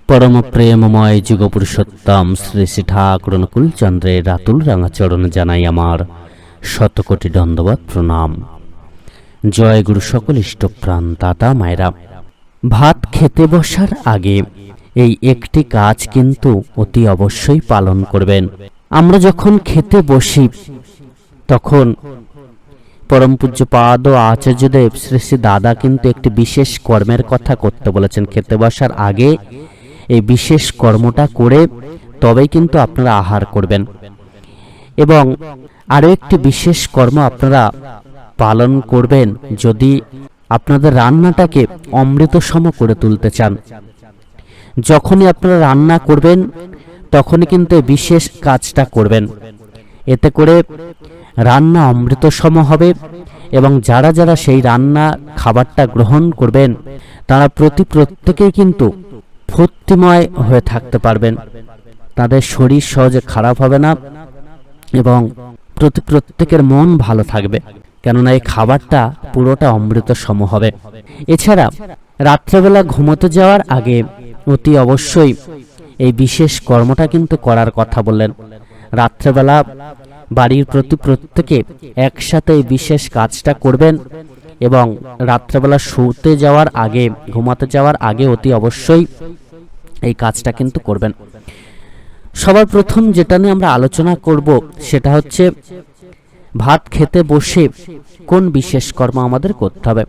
পরম প্রেমময় যুগপুরুষোত্তম শ্রী শ্রী ঠাকুর অনুকূল চন্দ্রের রাতুল রাঙাচরণে জানাই আমার শতকোটি দণ্ডবত প্রণাম। জয় গুরু সকল ইষ্টপ্রাণ দাদা মায়েরা। ভাত খেতে বসার আগে এই একটি কাজ কিন্তু অতি অবশ্যই পালন করবেন। আমরা যখন খেতে বসি তখন পরম পূজ্যপাদ ও আচার্যদেব শ্রী শ্রী দাদা কিন্তু একটি বিশেষ কর্মের কথা করতে বলেছেন। খেতে বসার আগে এই বিশেষ কর্মটা করে তবেই কিন্তু আপনারা আহার করবেন। এবং আরও একটি বিশেষ কর্ম আপনারা পালন করবেন যদি আপনাদের রান্নাটাকে অমৃতসম করে তুলতে চান। যখনই আপনারা রান্না করবেন তখনই কিন্তু এই বিশেষ কাজটা করবেন। এতে করে রান্না অমৃতসম হবে এবং যারা যারা সেই রান্না খাবারটা গ্রহণ করবেন তারা প্রত্যেকেই কিন্তু ফুর্তিময় হয়ে থাকতে পারবেন। তাদের শরীর সহজে খারাপ হবে না এবং প্রত্যেকের মন ভালো থাকবে, কেননা এই খাবারটা পুরোটা অমৃতসম হবে। এছাড়া রাত্রেবেলা ঘুমোতে যাওয়ার আগে অতি অবশ্যই এই বিশেষ কর্মটা কিন্তু করার কথা বললেন। রাত্রেবেলা বাড়ির প্রত্যেকে একসাথে এই বিশেষ কাজটা করবেন এবং রাত্রেবেলা শুতে যাওয়ার আগে, ঘুমাতে যাওয়ার আগে অতি অবশ্যই এই কাজটা কিন্তু করবেন। সবার প্রথম যেটা নিয়ে আমরা আলোচনা করব সেটা হচ্ছে ভাত খেতে বসে কোন বিশেষ কর্ম আমাদের করতে হবে।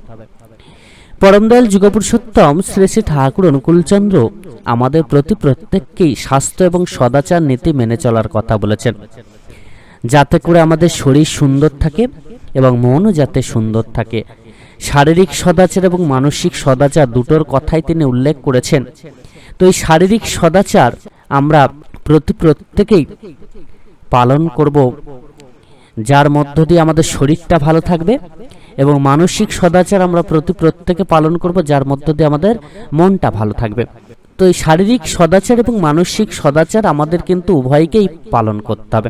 পরমদয়াল যুগপুরুষোত্তম শ্রী শ্রী ঠাকুর অনুকূলচন্দ্র আমাদের প্রত্যেককেই স্বাস্থ্য এবং সদাচার নীতি মেনে চলার কথা বলেছেন, যাতে করে আমাদের শরীর সুন্দর থাকে এবং মনও যাতে সুন্দর থাকে। শারীরিক সদাচার এবং মানসিক সদাচার দুটোর কথাই তিনি উল্লেখ করেছেন। তো এই শারীরিক সদাচার আমরা প্রত্যেকেই পালন করব, যার মধ্য দিয়ে আমাদের শরীরটা ভালো থাকবে, এবং মানসিক সদাচার আমরা প্রত্যেকে পালন করব, যার মধ্য দিয়ে আমাদের মনটা ভালো থাকবে। তো এই শারীরিক সদাচার এবং মানসিক সদাচার আমাদের কিন্তু উভয়কেই পালন করতে হবে,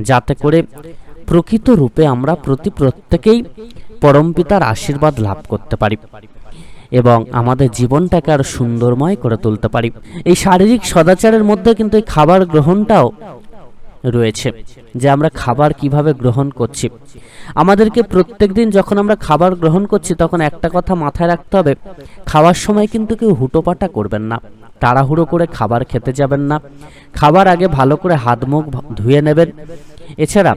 যাতে করে প্রকৃত রূপে আমরা প্রত্যেকেই পরমপিতার আশীর্বাদ লাভ করতে পারি এবং আমাদের জীবনটাকে আরো সুন্দরময় করে তুলতে পারি। এই শারীরিক সদাচারের মধ্যে কিন্তু এই খাবার গ্রহণটাও রয়েছে, যে আমরা খাবার কিভাবে গ্রহণ করছি। আমাদেরকে প্রত্যেকদিন যখন আমরা খাবার গ্রহণ করছি তখন একটা কথা মাথায় রাখতে হবে, খাওয়ার সময় কিন্তু কেউ হুটোপাটা করবেন না, তাড়াহুড়ো করে খাবার খেতে যাবেন না। খাবার আগে ভালো করে হাত মুখ ধুয়ে নেবেন। এছাড়া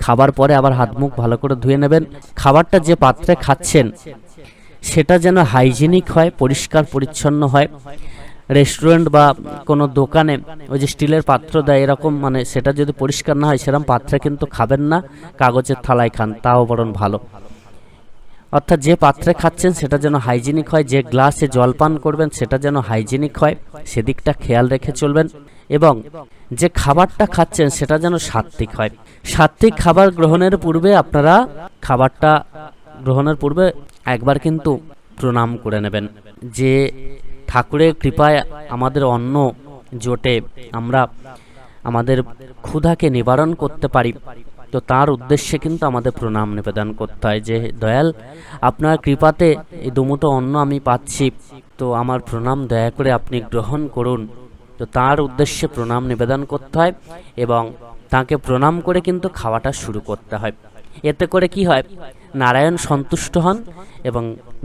খাবার পরে আবার হাত মুখ ভালো করে ধুয়ে নেবেন। খাবারটা যে পাত্রে খাচ্ছেন সেটা যেন হাইজিনিক হয়, পরিষ্কার পরিচ্ছন্ন হয়। রেস্টুরেন্ট বা কোনো দোকানে ওই যে স্টিলের পাত্র দেয়, এরকম মানে সেটা যদি পরিষ্কার না হয় সেরকম পাত্রে কিন্তু খাবেন না, কাগজের থালায় খান, তাও বরং ভালো। অর্থাৎ যে পাত্রে খাচ্ছেন সেটা যেন হাইজিনিক হয়, যে গ্লাসে জল পান করবেন সেটা যেন হাইজিনিক হয়, সেদিকটা খেয়াল রেখে চলবেন। এবং যে খাবারটা খাচ্ছেন সেটা যেন সাত্ত্বিক হয়। সাত্ত্বিক খাবার গ্রহণের পূর্বে আপনারা খাবারটা গ্রহণের পূর্বে একবার কিন্তু প্রণাম করে নেবেন, যে ঠাকুরের কৃপায় আমাদের অন্ন জোটে, আমরা আমাদের ক্ষুধাকে নিবারণ করতে পারি। তো তার উদ্দেশ্যে কিন্তু আমাদের প্রণাম নিবেদন করতে হয়, যে দয়াল আপনার কৃপাতে এই দুমুঠো অন্ন আমি পাচ্ছি, তো আমার প্রণাম দয়া করে আপনি গ্রহণ করুন। তো তার উদ্দেশ্যে প্রণাম নিবেদন করতে হয় এবং তাকে প্রণাম করে কিন্তু খাওয়াটা শুরু করতে হয়। এতে করে কি হয়, নারায়ণ সন্তুষ্ট হন, এবং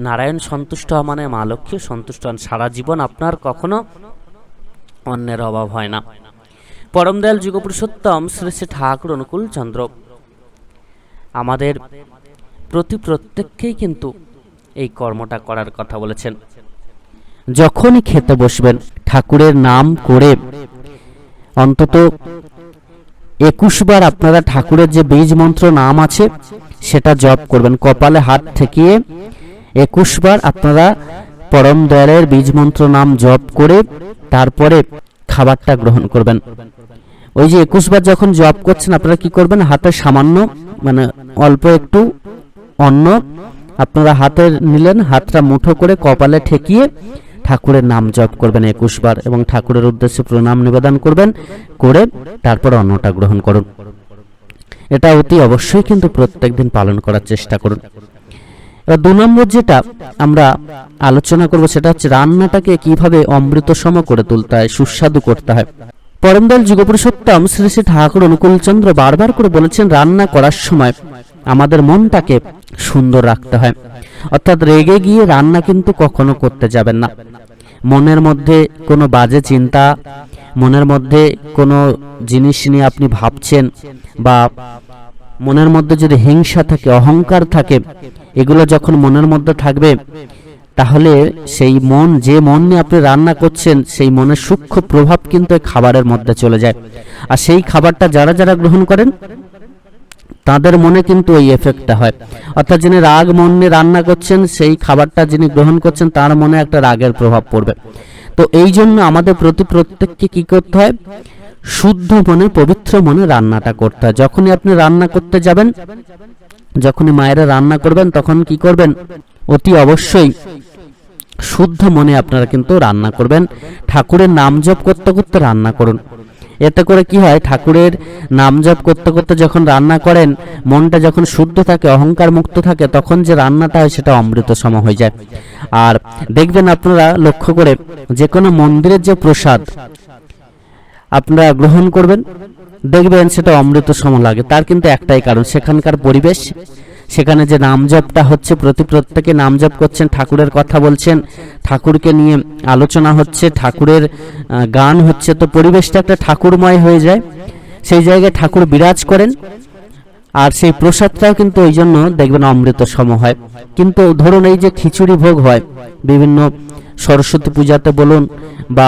নারায়ণ সন্তুষ্ট হওয়া মানে মা লক্ষ্মী সন্তুষ্ট হন। সারা জীবন আপনার কখনো অন্যের অভাব হয় না। পরমদয়াল যুগপুরুষোত্তম শ্রী শ্রী ঠাকুর অনুকূলচন্দ্র আমাদের প্রত্যেককেই কিন্তু এই কর্মটা করার কথা বলেছেন। যখনই খেতে বসবেন ঠাকুরের নাম করে অন্তত 21 বার আপনারা ঠাকুরের যে বীজ মন্ত্র নাম আছে সেটা জপ করবেন। কপালে হাত ঠেকিয়ে 21 বার আপনারা পরম দয়ালের বীজ মন্ত্র নাম জপ করে তারপরে খাবারটা গ্রহণ করবেন। ওই যে 21 বার যখন জপ করছেন আপনারা কি করবেন, হাতে সামান্য মানে অল্প একটু অন্ন আপনারা হাতে নিলেন, হাতটা মুঠো করে কপালে ঠেকিয়ে ঠাকুরের নাম জপ করবেন 21 বার এবং ঠাকুরের উদ্দেশ্যে প্রণাম নিবেদন করবেন, করে তারপর অন্নটা গ্রহণ করুন। এটা অতি অবশ্যই কিন্তু প্রত্যেকদিন পালন করার চেষ্টা করুন। এবার 2 নম্বর যেটা আমরা আলোচনা করব সেটা হচ্ছে রান্নাটাকে কিভাবে অমৃতসম করে তুলতে হয়, সুস্বাদু করতে হয়। পরমদয়াল যুগপুরুষোত্তম শ্রী শ্রী ঠাকুর অনুকূলচন্দ্র বারবার করে বলেছেন রান্না করার সময় আমাদের মনটাকে সুন্দর রাখতে হয়, অর্থাৎ রেগে গিয়ে রান্না কিন্তু কখনো করতে যাবেন না। মনের মধ্যে কোনো বাজে চিন্তা, মনের মধ্যে কোনো জিনিস নিয়ে আপনি ভাবছেন, বা মনের মধ্যে যদি হিংসা থাকে, অহংকার থাকে, এগুলো যখন মনের মধ্যে থাকবে তাহলে সেই মন, যে মন নিয়ে আপনি রান্না করছেন, সেই মনের সূক্ষ্ম প্রভাব কিন্তু খাবারের মধ্যে চলে যায়। আর সেই খাবারটা যারা যারা গ্রহণ করেন তাদের মনে কিন্তু এই এফেক্টটা হয়। অর্থাৎ যিনি রাগ মন নিয়ে রান্না করছেন, সেই খাবারটা যিনি গ্রহণ করছেন তার মনে একটা রাগের প্রভাব পড়বে। তো এই জন্য আমাদের প্রত্যেককে কি করতে হয়? শুদ্ধ মনে, পবিত্র মনে রান্নাটা করতে হয়। যখনই আপনি রান্না করতে যাবেন, যখনই মায়েরা রান্না করবেন, তখন কি করবেন? অতি অবশ্যই শুদ্ধ মনে আপনারা কিন্তু রান্না করবেন। ঠাকুরের নাম জপ করতে করতে রান্না করুন। এতে করে কি হয়? ঠাকুরের নাম জপ করতে করতে যখন রান্না করেন, মনটা যখন শুদ্ধ থাকে, অহংকার মুক্ত থাকে, তখন যে রান্নাটা হয় সেটা অমৃত সম হয়ে যায়। আর দেখবেন আপনারা লক্ষ্য করে, যে কোনো মন্দিরের যে প্রসাদ আপনারা গ্রহণ করবেন, দেখবেন সেটা অমৃত সম লাগে। তার কিন্তু একটাই কারণ, সেখানকার পরিবেশ, সেখানে যে নাম জপটা হচ্ছে, প্রত্যেকে নাম জপ করছেন, ঠাকুরের কথা বলছেন, ঠাকুরকে নিয়ে আলোচনা হচ্ছে, ঠাকুরের গান হচ্ছে, তো পরিবেশটা একটা ঠাকুরময় হয়ে যায়। সেই জায়গায় ঠাকুর বিরাজ করেন, আর সেই প্রসাদটাও কিন্তু ওই জন্য দেখবেন অমৃত সম হয়। কিন্তু ধরুন এই যে খিচুড়ি ভোগ হয় বিভিন্ন সরস্বতী পূজাতে বলুন, বা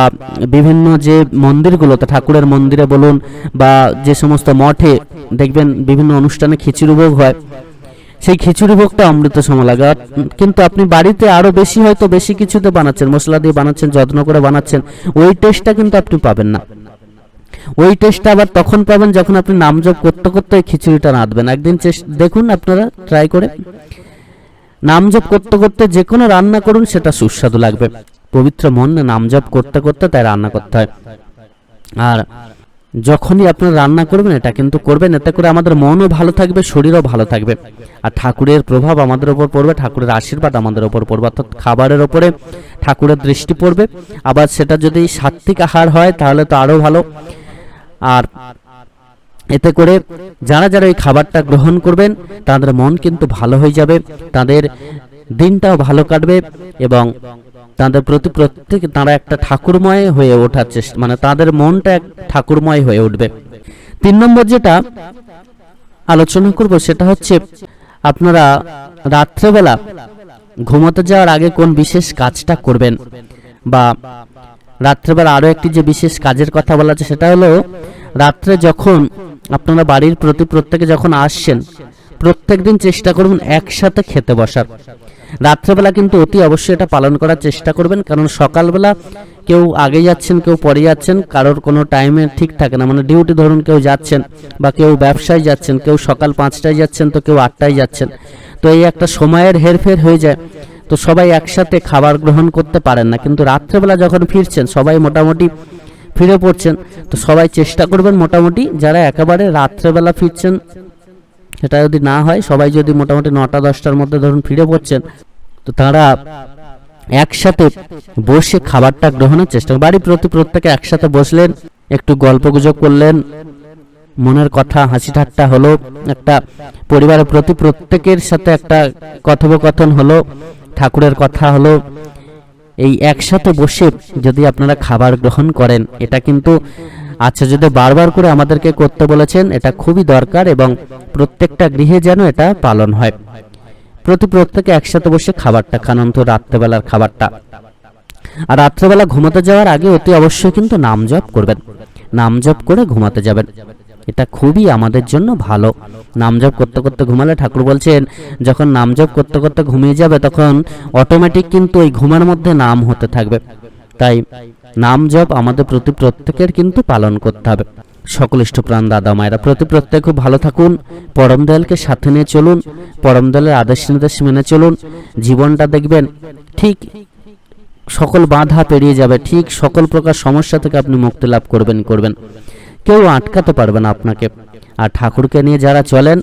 বিভিন্ন যে মন্দিরগুলোতে, ঠাকুরের মন্দিরে বলুন, বা যে সমস্ত মঠে দেখবেন বিভিন্ন অনুষ্ঠানে খিচুড়ি ভোগ হয়, সেই খিচুড়ি ভোগটা অমৃত সম লাগে। কিন্তু আপনি বাড়িতে আরো বেশি, হয়তো বেশি কিছুতে বানাচ্ছেন, মশলা দিয়ে বানাচ্ছেন, যত্ন করে বানাচ্ছেন, ওই টেস্টটা কিন্তু আপনি পাবেন না। ওই টেস্টটা আবার তখন পাবেন যখন আপনি নাম জপ করতে করতে খিচুড়িটা রাঁধবেন। একদিন দেখুন, আপনারা ট্রাই করে নাম জপ করতে করতে যে কোনো রান্না করুন, সেটা সুস্বাদু লাগবে। পবিত্র মন নাম জপ করতে করতে তাই রান্না করতে হয়। আর যখনই আপনারা রান্না করবেন, এটা কিন্তু করবেন, এতে করে আমাদের মনও ভালো থাকবে, শরীরও ভালো থাকবে, আর ঠাকুরের প্রভাব আমাদের উপর পড়বে, ঠাকুরের আশীর্বাদ আমাদের উপর পড়বে। অর্থাৎ খাবারের ওপরে ঠাকুরের দৃষ্টি পড়বে। আবার সেটা যদি সাত্বিক আহার হয় তাহলে তো আরো ভালো। আর এতে করে যারা যারা এই খাবারটা গ্রহণ করবেন, তাদের মন কিন্তু ভালো হয়ে যাবে, তাদের দিনটাও ভালো কাটবে, এবং তাদের প্রত্যেকে তারা একটা ঠাকুরময় হয়ে ওঠার চেষ্টা, মানে তাদের মনটা এক ঠাকুরময় হয়ে উঠবে। 3 নম্বর যেটা আলোচনা করব সেটা হচ্ছে, আপনারা রাত্রেবেলা ঘুমোতে যাওয়ার আগে কোন বিশেষ কাজটা করবেন, বা রাত্রেবেলা আরো একটি যে বিশেষ কাজের কথা বলা আছে, সেটা হলো রাত্রে যখন আপনারা বাড়ির প্রত্যেকে যখন আসছেন, প্রত্যেকদিন চেষ্টা করবেন একসাথে খেতে বসার। রাত্রেবেলা কিন্তু অতি অবশ্যই এটা পালন করার চেষ্টা করবেন, কারণ সকালবেলা কেউ আগে যাচ্ছেন, কেউ পরে যাচ্ছেন, কারোর কোনো টাইমে ঠিক থাকে না, মানে ডিউটি ধরুন কেউ যাচ্ছেন, বা কেউ ব্যবসায় যাচ্ছেন, কেউ সকাল 5টায় যাচ্ছেন, তো কেউ 8টায় যাচ্ছেন, তো এই একটা সময়ের হেরফের হয়ে যায়, তো সবাই একসাথে খাবার গ্রহণ করতে পারেন না। কিন্তু রাত্রেবেলা যখন ফিরছেন, সবাই মোটামুটি ফিরে পড়ছেন, তো সবাই চেষ্টা করবেন, মোটামুটি যারা একেবারে রাত্রেবেলা ফিরছেন, সেটা যদি না হয়, সবাই যদি মোটামুটি 9টা-10টার মধ্যে ধরুন ফিরে পড়ছেন, তো তারা একসাথে বসে খাবারটা গ্রহণের চেষ্টা করবেন। বাড়ির প্রত্যেকে একসাথে বসলেন, একটু গল্প গুজব করলেন, মনের কথা হাসি ঠাট্টা হলো, একটা পরিবারের প্রত্যেকের সাথে একটা কথোপকথন হলো, ঠাকুরের কথা হলো। এই একসাথে বসে যদি আপনারা খাবার গ্রহণ করেন, এটা কিন্তু আচার্যদেব বারবার করে আমাদেরকে করতে বলেছেন, এটা খুবই দরকার, এবং প্রত্যেকটা গৃহে যেন এটা পালন হয়। প্রত্যেকে একসাথে বসে খাবারটা খান, অন্তত রাত্রেবেলার খাবারটা। আর রাত্রেবেলা ঘুমাতে যাওয়ার আগে অতি অবশ্যই কিন্তু নাম জপ করবেন, নাম জপ করে ঘুমাতে যাবেন, এটা খুবই আমাদের জন্য ভালো। নাম জপ করতে করতে ঘুমালে, ঠাকুর বলছেন যখন নাম জপ করতে করতে ঘুমিয়ে যাবে, তখন অটোমেটিক কিন্তু ওই ঘুমের মধ্যে নাম হতে থাকবে। তাই নাম জপ আমাদের প্রত্যেকের কিন্তু পালন করতে হবে। সকল ইষ্টপ্রাণ দাদা মায়েরা প্রত্যেকে খুব ভালো থাকুন, পরম দয়ালকে সাথে নিয়ে চলুন, পরম দয়ালের আদেশ নির্দেশ মেনে চলুন, জীবনটা দেখবেন ঠিক সকল বাধা পেরিয়ে যাবে, ঠিক সকল প্রকার সমস্যা থেকে আপনি মুক্তি লাভ করবেন। কেউ আটকাতে পারবে না আপনাকে। আর ঠাকুরকে নিয়ে যারা চলেন,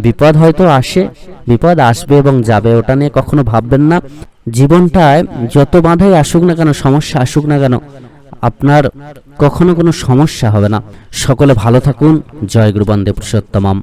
বিপদ হয়তো আসে, বিপদ আসবে এবং যাবে, ওটা নিয়ে কখনো ভাববেন না। জীবনটায় যত বাধাই আসুক না কেন, সমস্যা আসুক না কেন, আপনার কখনো কোনো সমস্যা হবে না। সকলে ভালো থাকুন। জয় গুরু বন্দে পুরুষোত্তমম।